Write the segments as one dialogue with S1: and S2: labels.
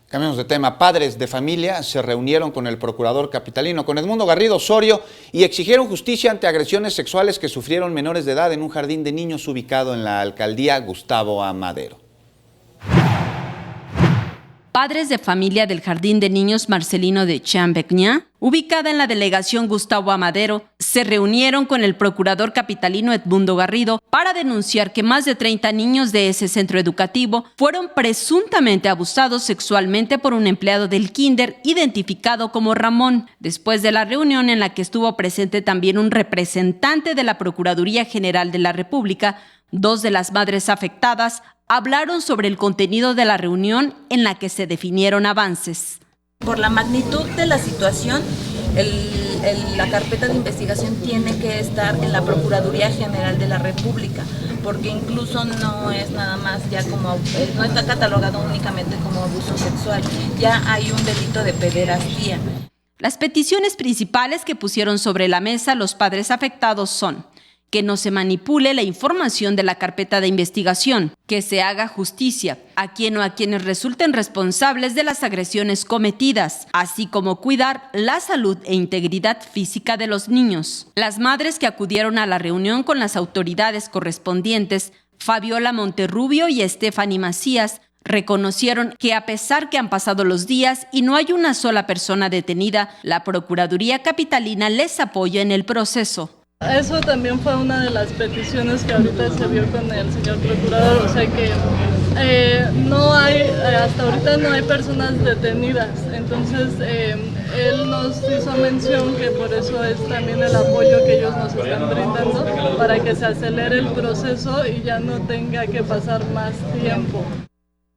S1: Cambiamos de tema. Padres de familia se reunieron con el procurador capitalino, con Edmundo Garrido Osorio, y exigieron justicia ante agresiones sexuales que sufrieron menores de edad en un jardín de niños ubicado en la alcaldía Gustavo A. Madero.
S2: Padres de familia del Jardín de Niños Marcelino de Champagnat, ubicada en la delegación Gustavo A. Madero, se reunieron con el procurador capitalino Edmundo Garrido para denunciar que más de 30 niños de ese centro educativo fueron presuntamente abusados sexualmente por un empleado del kinder identificado como Ramón. Después de la reunión, en la que estuvo presente también un representante de la Procuraduría General de la República, dos de las madres afectadas hablaron sobre el contenido de la reunión, en la que se definieron avances.
S3: Por la magnitud de la situación, la carpeta de investigación tiene que estar en la Procuraduría General de la República, porque incluso no es nada más ya como, no está catalogado únicamente como abuso sexual, ya hay un delito de pederastía.
S2: Las peticiones principales que pusieron sobre la mesa los padres afectados son: que no se manipule la información de la carpeta de investigación, que se haga justicia a quien o a quienes resulten responsables de las agresiones cometidas, así como cuidar la salud e integridad física de los niños. Las madres que acudieron a la reunión con las autoridades correspondientes, Fabiola Monterrubio y Stephanie Macías, reconocieron que a pesar que han pasado los días y no hay una sola persona detenida, la Procuraduría Capitalina les apoya en el proceso.
S4: Eso también fue una de las peticiones que ahorita se vio con el señor procurador, o sea que no hay, hasta ahorita no hay personas detenidas, entonces él nos hizo mención que por eso es también el apoyo que ellos nos están brindando para que se acelere el proceso y ya no tenga que pasar más tiempo.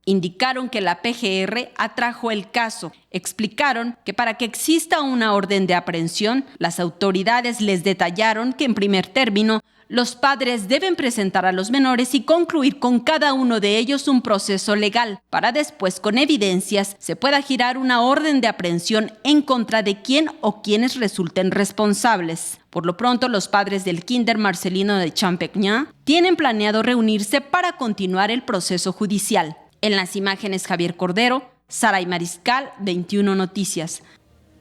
S2: Indicaron que la PGR atrajo el caso. Explicaron que para que exista una orden de aprehensión, las autoridades les detallaron que en primer término, los padres deben presentar a los menores y concluir con cada uno de ellos un proceso legal, para después, con evidencias, se pueda girar una orden de aprehensión en contra de quien o quienes resulten responsables. Por lo pronto, los padres del kinder Marcelino de Champagnat tienen planeado reunirse para continuar el proceso judicial. En las imágenes, Javier Cordero, Saray Mariscal, 21 Noticias.